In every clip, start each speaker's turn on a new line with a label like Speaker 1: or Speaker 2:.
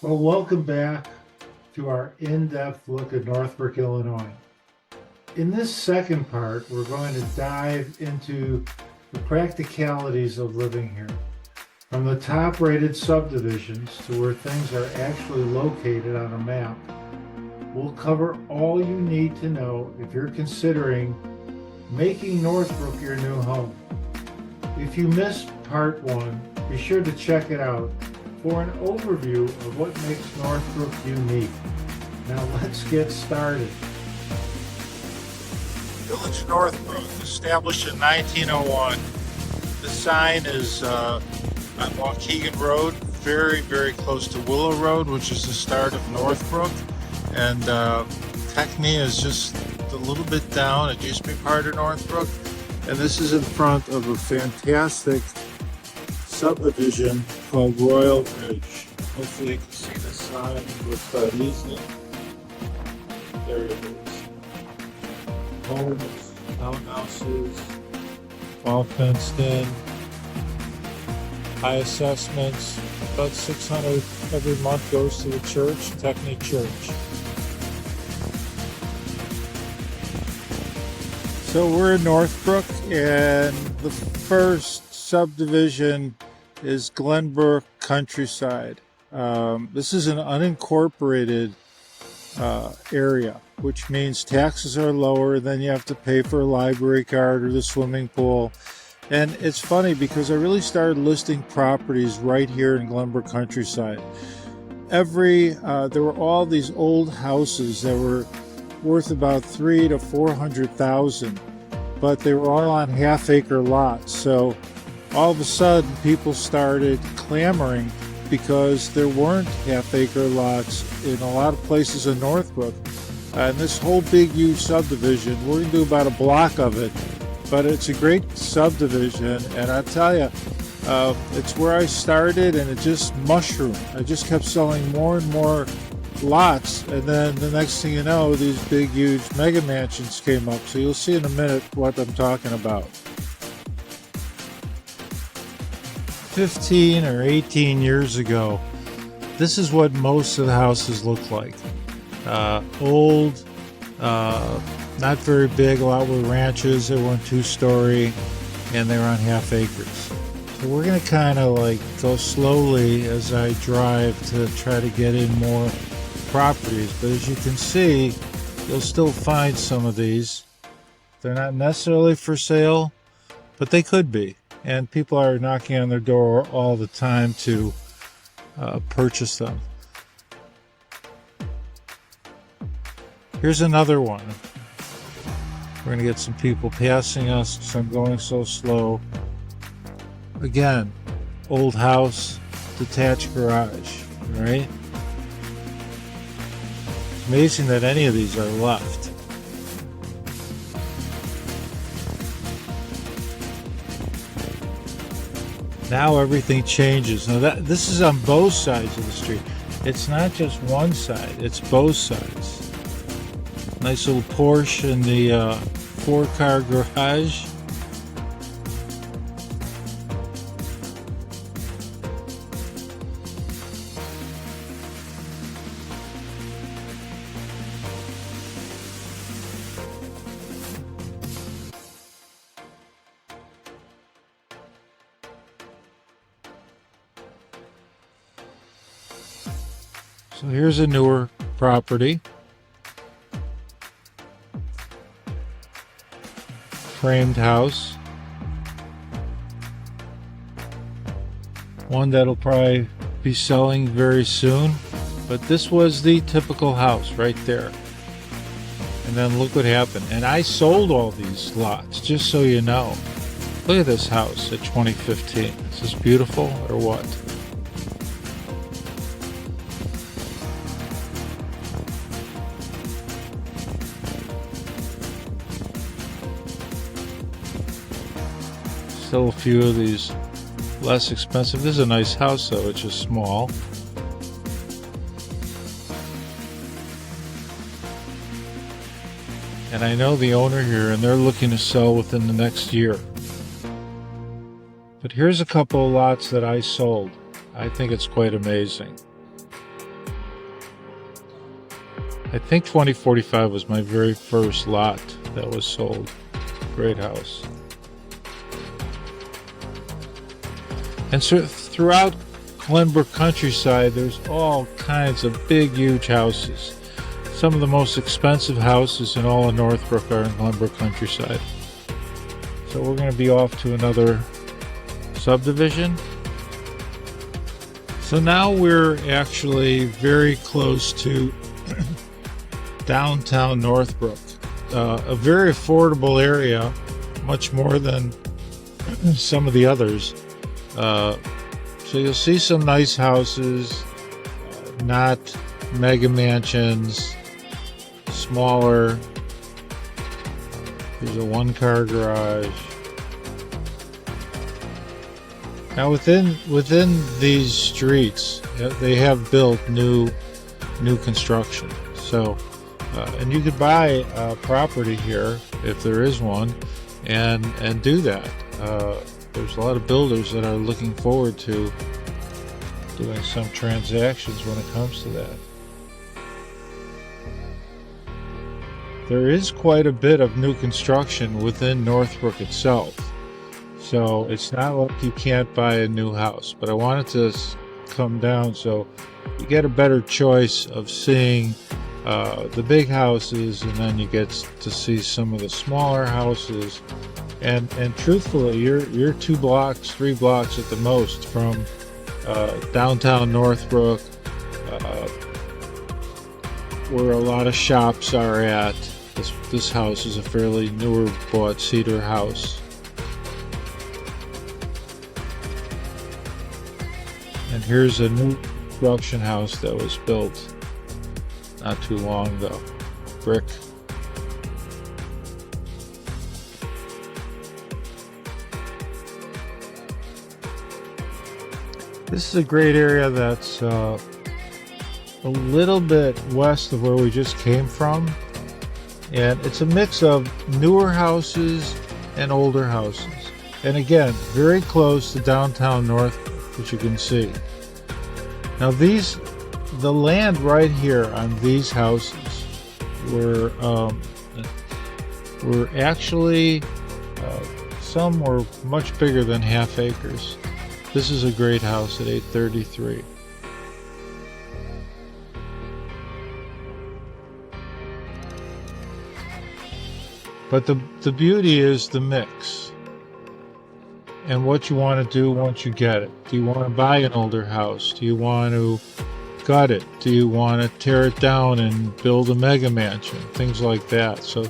Speaker 1: Well, welcome back to our in-depth look at Northbrook, Illinois. In this second part, we're going to dive into the practicalities of living here. From the top-rated subdivisions to where things are actually located on a map, we'll cover all you need to know if you're considering making Northbrook your new home. If you missed part one, be sure to check it out for an overview of what makes Northbrook unique. Now let's get started. Village of Northbrook, established in 1901. The sign is on Waukegan Road, very, very close to Willow Road, which is the start of Northbrook. And Techney is just a little bit down. It used to be part of Northbrook. And this is in front of a fantastic subdivision called Royal Ridge. Hopefully you can see the sign with easement. There it is. Homes, townhouses, all fenced in. High assessments. About 600 every month goes to the church, Techney Church. So we're in Northbrook, and the first subdivision is Glenbrook Countryside. This is an unincorporated area, which means taxes are lower than you have to pay for a library card or the swimming pool. And it's funny because I really started listing properties right here in Glenbrook Countryside. There were all these old houses that were worth about $300,000 to $400,000, but they were all on half-acre lots. So all of a sudden, people started clamoring because there weren't half-acre lots in a lot of places in Northbrook. And this whole big, huge subdivision, we're going to do about a block of it, but it's a great subdivision. And I tell you, it's where I started, and it just mushroomed. I just kept selling more and more lots, and then the next thing you know, these big, huge mega mansions came up. So you'll see in a minute what I'm talking about. 15 or 18 years ago, this is what most of the houses looked like. Old, not very big. A lot were ranches. They weren't two-story, and they were on half acres. So we're going to kind of like go slowly as I drive to try to get in more properties. But as you can see, you'll still find some of these. They're not necessarily for sale, but they could be. And people are knocking on their door all the time to purchase them. Here's another one. We're going to get some people passing us because I'm going so slow. Again, old house, detached garage, right? It's amazing that any of these are left. Now everything changes. Now this is on both sides of the street. It's not just one side, it's both sides. Nice little Porsche in the 4-car garage. So here's a newer property. Framed house. One that'll probably be selling very soon. But this was the typical house right there. And then look what happened. And I sold all these lots, just so you know. Look at this house at 2015. Is this beautiful or what? Still a few of these less expensive. This is a nice house though, it's just small. And I know the owner here, and they're looking to sell within the next year. But here's a couple of lots that I sold. I think it's quite amazing. I think 2045 was my very first lot that was sold. Great house. And so throughout Glenbrook countryside, there's all kinds of big, huge houses. Some of the most expensive houses in all of Northbrook are in Glenbrook countryside. So we're going to be off to another subdivision. So now we're actually very close to downtown Northbrook, a very affordable area, much more than some of the others. So you'll see some nice houses, not mega mansions, smaller. There's a one-car garage. Now within these streets, they have built new construction. So, and you could buy property here if there is one, and do that. There's a lot of builders that are looking forward to doing some transactions when it comes to that. There is quite a bit of new construction within Northbrook itself. So it's not like you can't buy a new house, but I wanted to come down so you get a better choice of seeing the big houses, and then you get to see some of the smaller houses. And truthfully, you're 2 blocks, 3 blocks at the most from downtown Northbrook, where a lot of shops are at. This house is a fairly newer bought cedar house. And here's a new construction house that was built not too long ago. Brick. This is a great area that's a little bit west of where we just came from. And it's a mix of newer houses and older houses. And again, very close to downtown Northbrook, which you can see. Now the land right here on these houses were actually, some were much bigger than half acres. This is a great house at 833. But the beauty is the mix and what you want to do once you get it. Do you want to buy an older house? Do you want to gut it? Do you want to tear it down and build a mega mansion? Things like that. So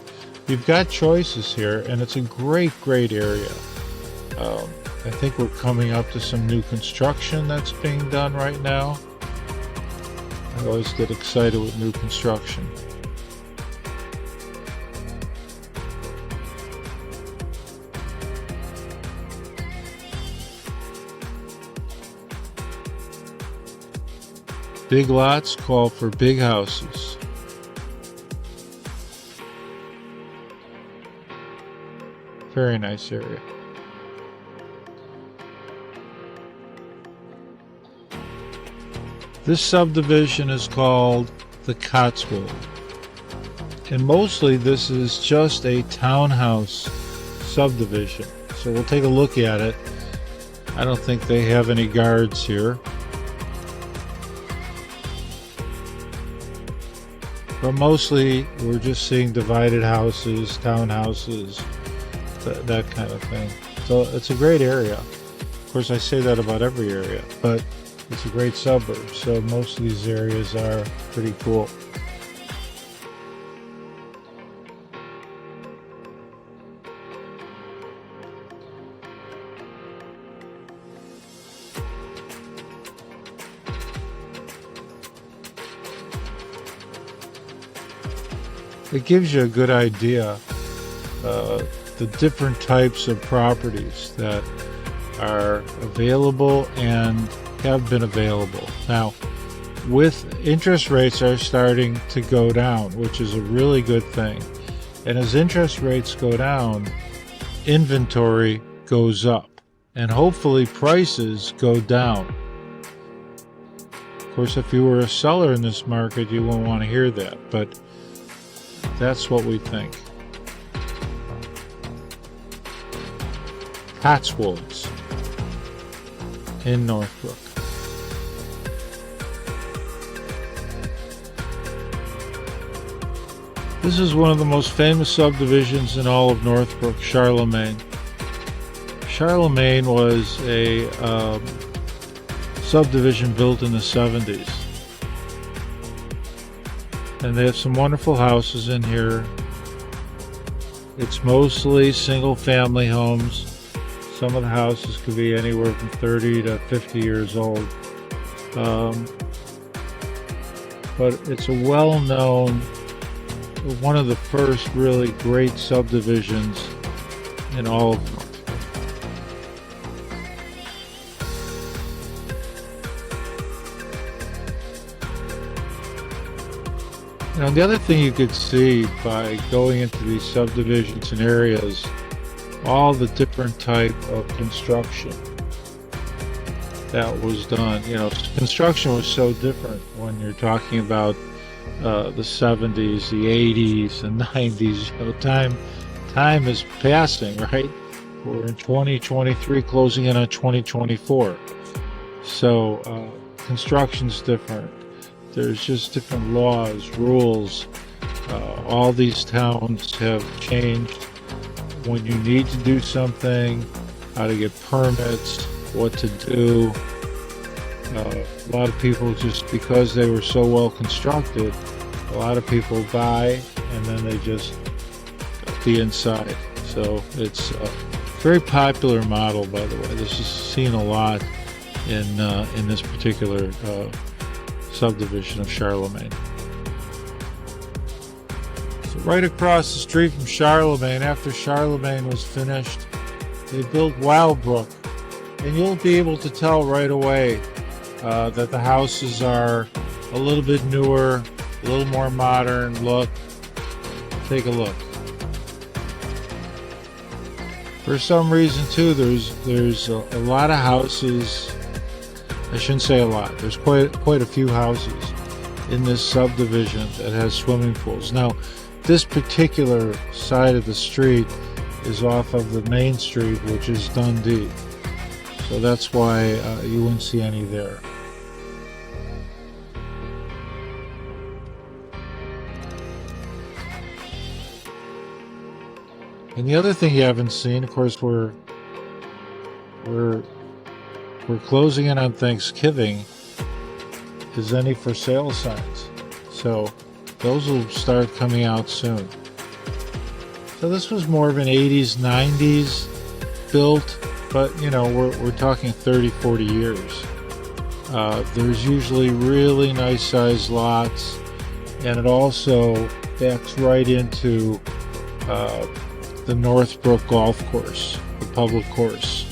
Speaker 1: you've got choices here, and it's a great area. I think we're coming up to some new construction that's being done right now. I always get excited with new construction. Big lots call for big houses. Very nice area. This subdivision is called the Cotswold. And mostly this is just a townhouse subdivision. So we'll take a look at it. I don't think they have any guards here. But mostly we're just seeing divided houses, townhouses, that kind of thing. So it's a great area. Of course, I say that about every area, but it's a great suburb, so most of these areas are pretty cool. It gives you a good idea the different types of properties that are available and have been available. Now, with interest rates are starting to go down, which is a really good thing. And as interest rates go down, inventory goes up, and hopefully prices go down. Of course, if you were a seller in this market, you won't want to hear that, but that's what we think. Cotswolds in Northbrook. This is one of the most famous subdivisions in all of Northbrook, Charlemagne. Charlemagne was a subdivision built in the 70s. And they have some wonderful houses in here. It's mostly single-family homes. Some of the houses could be anywhere from 30 to 50 years old. But it's a well-known, one of the first really great subdivisions in all of Northbrook. Now, the other thing you could see by going into these subdivisions and areas, all the different type of construction that was done. You know, construction was so different when you're talking about the 70s, the 80s, and 90s. You know, time is passing, right? We're in 2023, closing in on 2024. So construction's different. There's just different laws, rules. All these towns have changed when you need to do something, how to get permits, what to do. A lot of people, just because they were so well constructed, a lot of people buy and then they just got the inside. So it's a very popular model, by the way. This is seen a lot in this particular subdivision of Charlemagne. So right across the street from Charlemagne, after Charlemagne was finished, they built Wildbrook, and you'll be able to tell right away that the houses are a little bit newer, a little more modern look. Take a look. For some reason too, there's a lot of houses. I shouldn't say a lot. There's quite a few houses in this subdivision that has swimming pools. Now, this particular side of the street is off of the main street, which is Dundee. So that's why you wouldn't see any there. And the other thing you haven't seen, of course, we're closing in on Thanksgiving, is any for sale signs. So those will start coming out soon. So this was more of an 80s, 90s built, but you know, we're talking 30, 40 years. There's usually really nice sized lots, and it also backs right into the Northbrook golf course, the public course,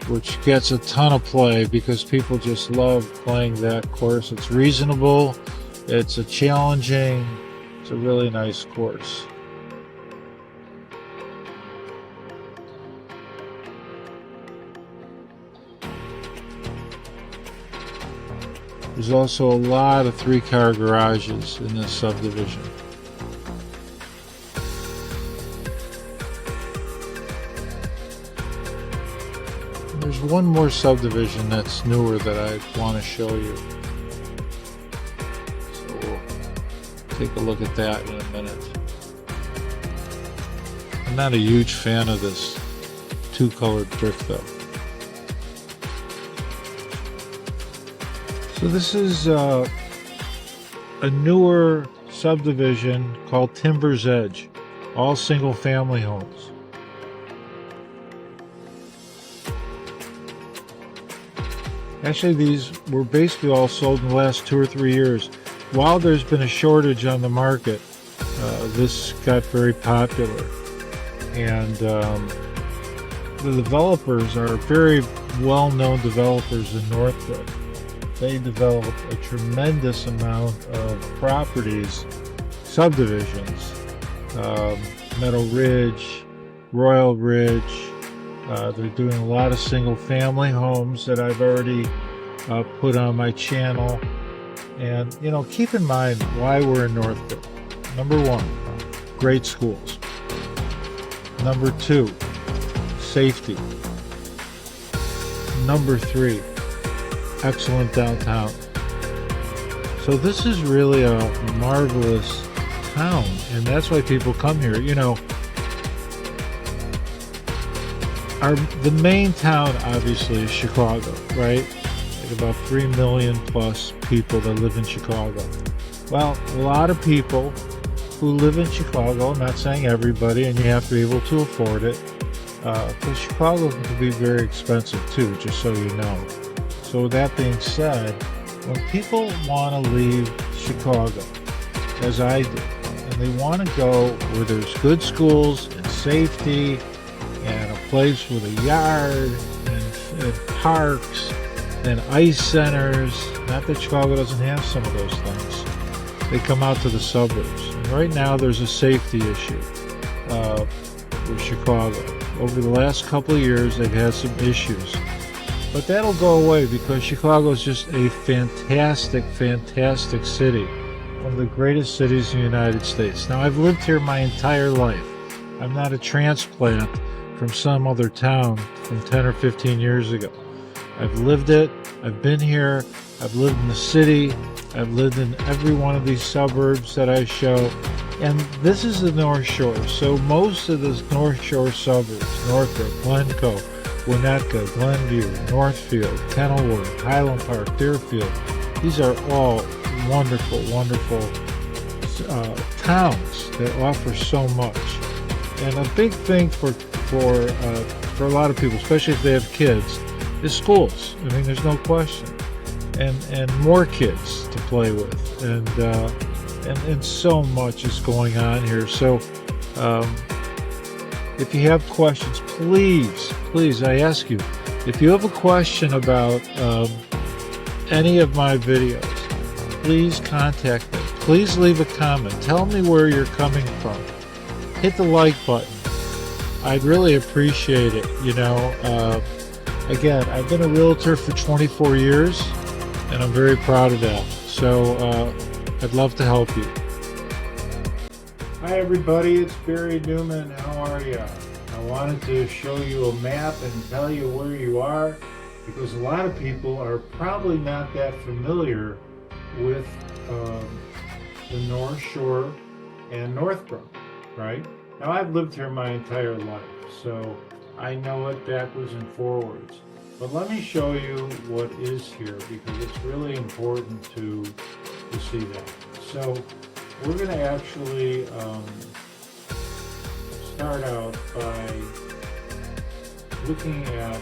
Speaker 1: which gets a ton of play because people just love playing that course. It's reasonable, it's it's a really nice course. There's also a lot of 3-car garages in this subdivision. There's one more subdivision that's newer that I want to show you. So we'll take a look at that in a minute. I'm not a huge fan of this 2-colored brick though. So this is a newer subdivision called Timber's Edge, all single-family homes. Actually, these were basically all sold in the last 2 or 3 years. While there's been a shortage on the market, this got very popular. And the developers are very well-known developers in Northbrook. They develop a tremendous amount of properties, subdivisions, Meadow Ridge, Royal Ridge. They're doing a lot of single-family homes that I've already put on my channel. And, you know, keep in mind why we're in Northbrook. Number one, great schools. Number two, safety. Number three, excellent downtown. So this is really a marvelous town, and that's why people come here. You know, the main town obviously is Chicago, right? Like about 3 million plus people that live in Chicago. Well, a lot of people who live in Chicago, I'm not saying everybody, and you have to be able to afford it, because Chicago can be very expensive too, just so you know. So with that being said, when people want to leave Chicago, as I do, and they want to go where there's good schools and safety and a place with a yard and parks and ice centers, not that Chicago doesn't have some of those things, they come out to the suburbs. And right now there's a safety issue with Chicago. Over the last couple of years they've had some issues. But that'll go away because Chicago is just a fantastic, fantastic city. One of the greatest cities in the United States. Now, I've lived here my entire life. I'm not a transplant from some other town from 10 or 15 years ago. I've lived it. I've been here. I've lived in the city. I've lived in every one of these suburbs that I show. And this is the North Shore. So most of the North Shore suburbs, Northbrook, Glencoe, Winnetka, Glenview, Northfield, Kenilworth, Highland Park, Deerfield. These are all wonderful, wonderful towns that offer so much. And a big thing for a lot of people, especially if they have kids, is schools. I mean, there's no question. And more kids to play with. And so much is going on here. So if you have questions, please, I ask you, if you have a question about any of my videos, please contact me. Please leave a comment. Tell me where you're coming from. Hit the like button. I'd really appreciate it. You know, again, I've been a realtor for 24 years, and I'm very proud of that. So I'd love to help you. Hi everybody, it's Barry Newman. How are you? I wanted to show you a map and tell you where you are, because a lot of people are probably not that familiar with the North Shore and Northbrook, right? Now, I've lived here my entire life, so I know it backwards and forwards. But let me show you what is here, because it's really important to see that. So we're going to actually start out by looking at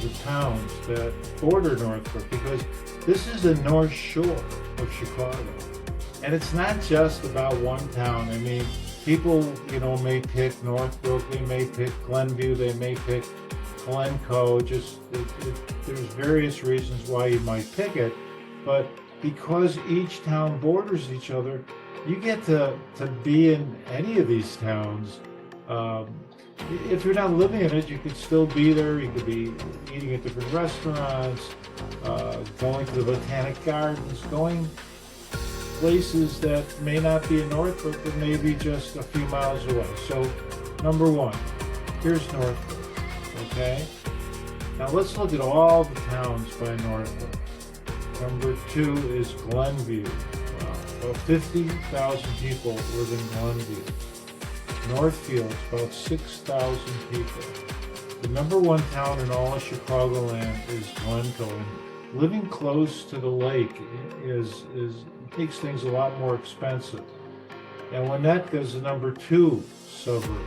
Speaker 1: the towns that border Northbrook, because this is the North Shore of Chicago. And it's not just about one town. I mean, people, you know, may pick Northbrook, they may pick Glenview, they may pick Glencoe. There's various reasons why you might pick it, but because each town borders each other, you get to be in any of these towns. If you're not living in it, you could still be there. You could be eating at different restaurants, going to the Botanic Gardens, going places that may not be in Northbrook, but maybe just a few miles away. So, number one, here's Northbrook, okay? Now let's look at all the towns by Northbrook. Number two is Glenview. About 50,000 people live in Glenview. Northfield, about 6,000 people. The number one town in all of Chicagoland is Glencoe. And living close to the lake makes things a lot more expensive. And Winnetka is the number two suburb.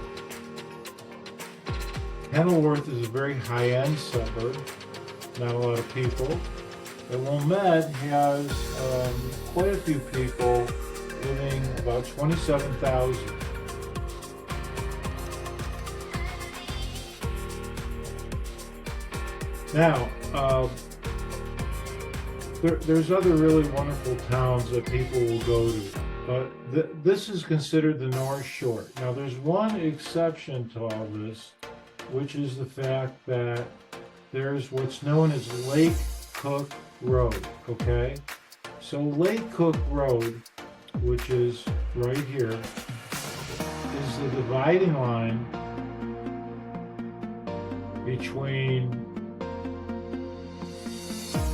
Speaker 1: Kenilworth is a very high-end suburb, not a lot of people. And Wilmette has quite a few people living, about 27,000. Now, there's other really wonderful towns that people will go to, but this is considered the North Shore. Now, there's one exception to all this, which is the fact that there's what's known as Lake Cook Road, okay? So Lake Cook Road, which is right here, is the dividing line between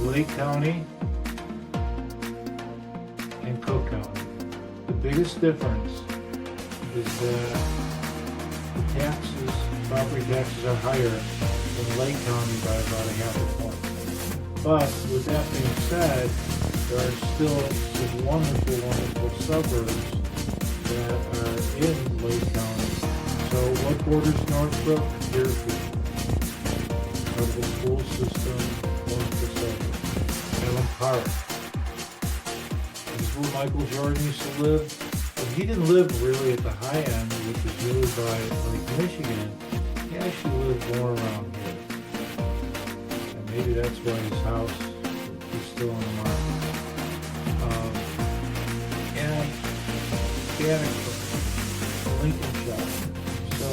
Speaker 1: Lake County and Cook County. The biggest difference is that the taxes, property taxes are higher in Lake County by about a half a point. But with that being said, there are still some wonderful, wonderful suburbs that are in Lake County. So what borders Northbrook? Deerfield. Of the school system, wonderful suburbs. Allen Park. This is where Michael Jordan used to live. But he didn't live really at the high end, which is really by Lake Michigan. He actually lived more around here. And maybe that's why his house is still on the market. And Bannockburn, Lincolnshire. So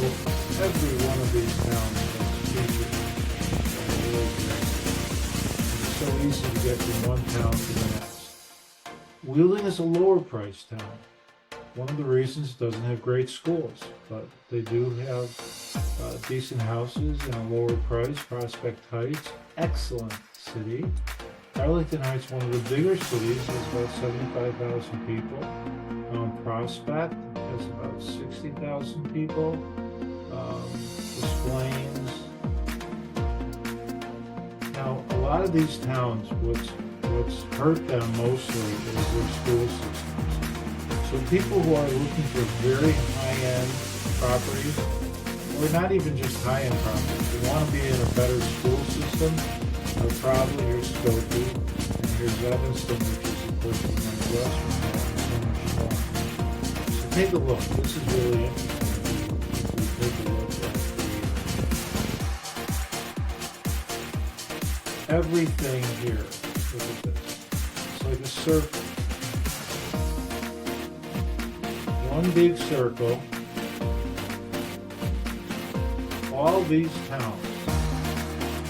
Speaker 1: every one of these towns has features that are really great. It's so easy to get from one town to the next. Wheeling is a lower price town. One of the reasons it doesn't have great schools, but they do have decent houses and a lower price. Prospect Heights, excellent city. Arlington Heights, one of the bigger cities, has about 75,000 people. Prospect has about 60,000 people. Des Plaines. Now, a lot of these towns, what's hurt them mostly is their school systems. So people who are looking for very high-end properties, or not even just high-end properties, they want to be in a better school system, probably here's Skokie, and here's Evanston, which is of course the Northwestern half, and so much more. So take a look. This is really interesting if we take a look at everything here. Look at this. It's like a circle. One big circle. All these towns.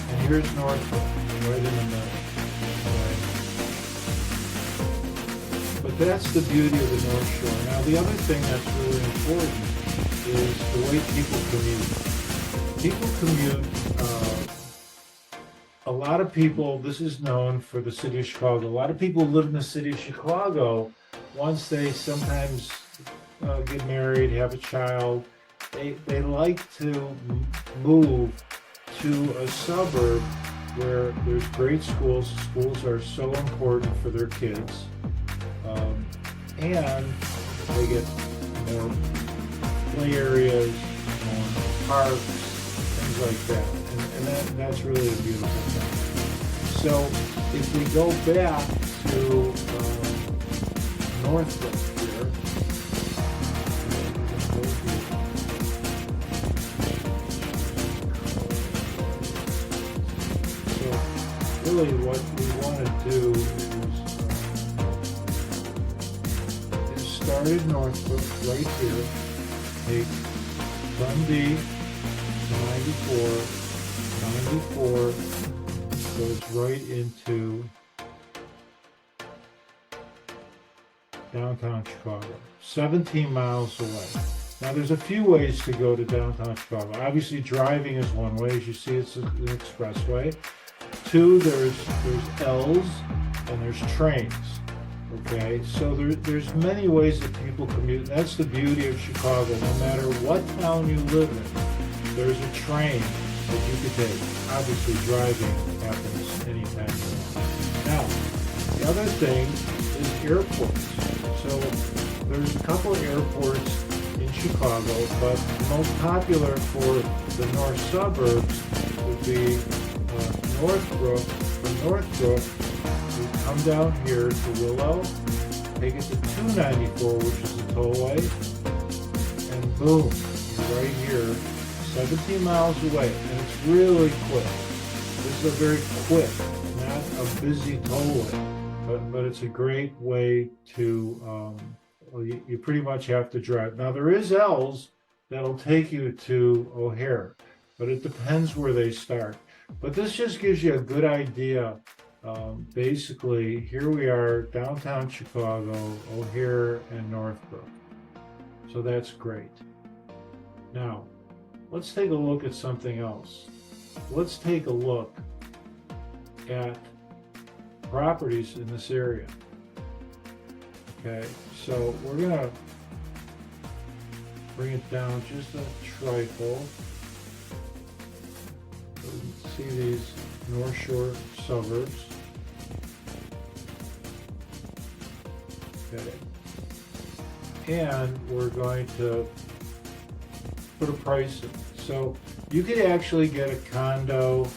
Speaker 1: And here's Northbrook, right in the middle. Right? But that's the beauty of the North Shore. Now, the other thing that's really important is the way people commute. People commute, a lot of people, this is known for the city of Chicago, a lot of people live in the city of Chicago once they sometimes get married, have a child. They like to move to a suburb where there's great schools. Schools are so important for their kids. And they get more play areas, more parks, things like that. And that's really a beautiful thing. So if we go back to Northbrook here, really what we want to do is start at Northbrook right here, take Dundee, 94, goes right into downtown Chicago, 17 miles away. Now there's a few ways to go to downtown Chicago. Obviously driving is one way. As you see, it's an expressway. Two, there's L's and there's trains. Okay, so there's many ways that people commute. That's the beauty of Chicago. No matter what town you live in, there's a train that you could take. Obviously, driving happens anytime you want. Now, the other thing is airports. So there's a couple of airports in Chicago, but the most popular for the north suburbs would be Northbrook. From Northbrook, we come down here to Willow, take it to 294, which is the tollway, and boom, you're right here, 17 miles away, and it's really quick. This is a very quick, not a busy tollway, but it's a great way to, well, you pretty much have to drive. Now there is L's that'll take you to O'Hare, but it depends where they start. But this just gives you a good idea. Basically, here we are, downtown Chicago, O'Hare and Northbrook. So that's great. Now, let's take a look at something else. Let's take a look at properties in this area. Okay, so we're gonna bring it down just a trifle. So you can see these North Shore suburbs. Okay, and we're going to put a price in. So you could actually get a condo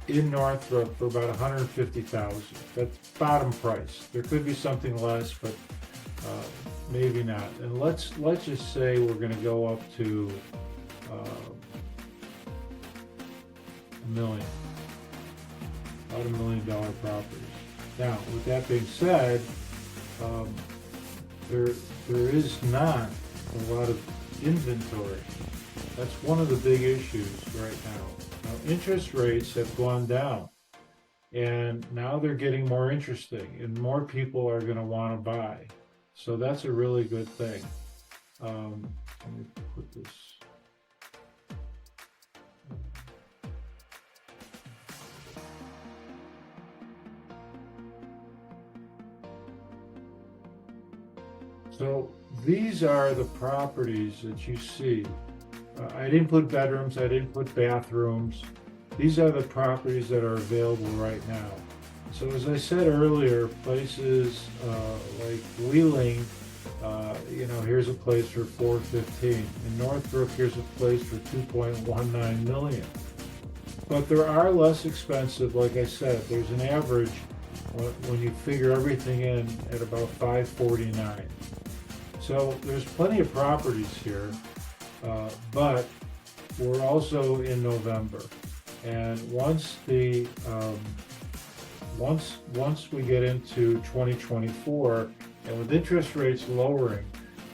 Speaker 1: in Northbrook for about $150,000. That's bottom price. There could be something less, but maybe not. And let's just say we're going to go up to $1 million, about $1 million properties. Now, with that being said, there is not a lot of inventory. That's one of the big issues right now. Now, interest rates have gone down, and now they're getting more interesting, and more people are going to want to buy. So that's a really good thing. Let me put this. So these are the properties that you see. I didn't put bedrooms, I didn't put bathrooms. These are the properties that are available right now. So as I said earlier, places like Wheeling, here's a place for $415. In Northbrook, here's a place for $2.19 million. But there are less expensive, like I said, there's an average when you figure everything in at about $549. So there's plenty of properties here, but we're also in November, and once we get into 2024, and with interest rates lowering,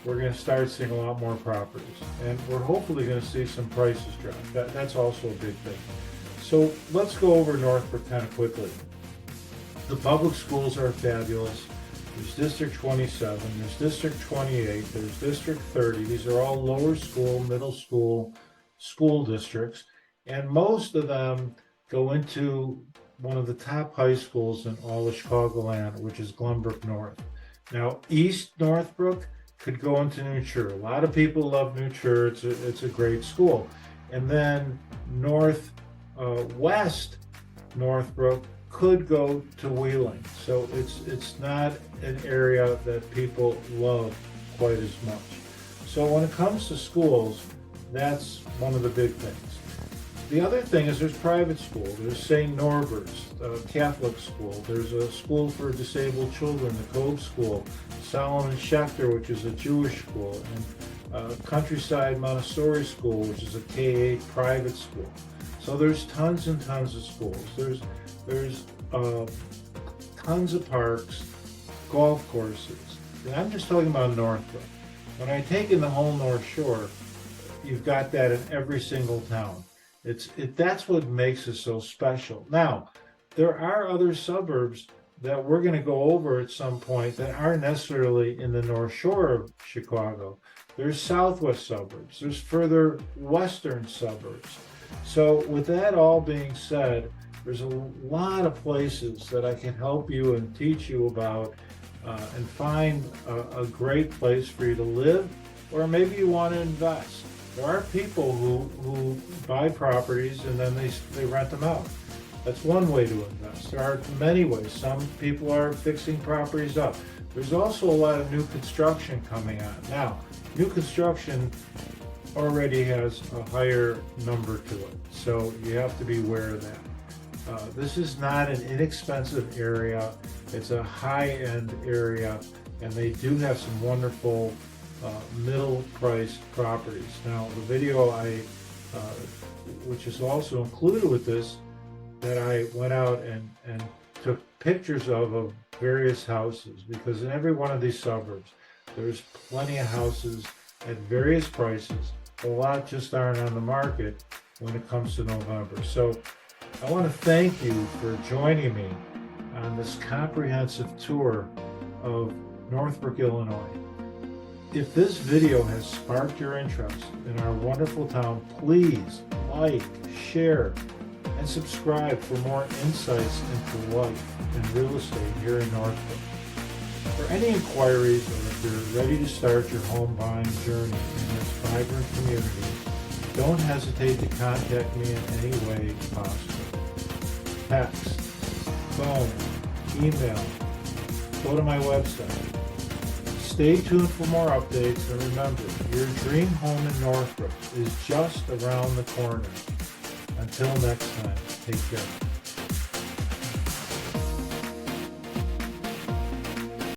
Speaker 1: we're going to start seeing a lot more properties, and we're hopefully going to see some prices drop. That's also a big thing. So let's go over Northbrook kind of quickly. The public schools are fabulous. There's District 27, there's District 28, there's District 30. These are all lower school, middle school, school districts, and most of them go into one of the top high schools in all of Chicagoland, which is Glenbrook North. Now, East Northbrook could go into New Trier. A lot of people love New Trier. It's a great school. And then West Northbrook could go to Wheeling. So it's not an area that people love quite as much. So when it comes to schools, that's one of the big things. The other thing is there's private school. There's St. Norbert's, Catholic school. There's a school for disabled children, the Cove School. Solomon Schechter, which is a Jewish school, and Countryside Montessori School, which is a K-8 private school. So there's tons and tons of schools. There's tons of parks, golf courses. And I'm just talking about Northbrook. When I take in the whole North Shore, you've got that in every single town. That's what makes it so special. Now, there are other suburbs that we're going to go over at some point that aren't necessarily in the North Shore of Chicago. There's southwest suburbs. There's further western suburbs. So with that all being said, there's a lot of places that I can help you and teach you about and find a great place for you to live, or maybe you want to invest. There are people who buy properties and then they rent them out. That's one way to invest. There are many ways. Some people are fixing properties up. There's also a lot of new construction coming on. Now, new construction already has a higher number to it, so you have to be aware of that. This is not an inexpensive area. It's a high-end area, and they do have some wonderful middle-priced properties. Now, the video which is also included with this, that I went out and took pictures of various houses, because in every one of these suburbs, there's plenty of houses at various prices. A lot just aren't on the market, when it comes to November. So I want to thank you for joining me on this comprehensive tour of Northbrook, Illinois. If this video has sparked your interest in our wonderful town, please like, share, and subscribe for more insights into life and real estate here in Northbrook. For any inquiries, or if you're ready to start your home buying journey in this vibrant community, don't hesitate to contact me in any way possible. Text, phone, email, go to my website. Stay tuned for more updates, and remember, your dream home in Northbrook is just around the corner. Until next time, take care.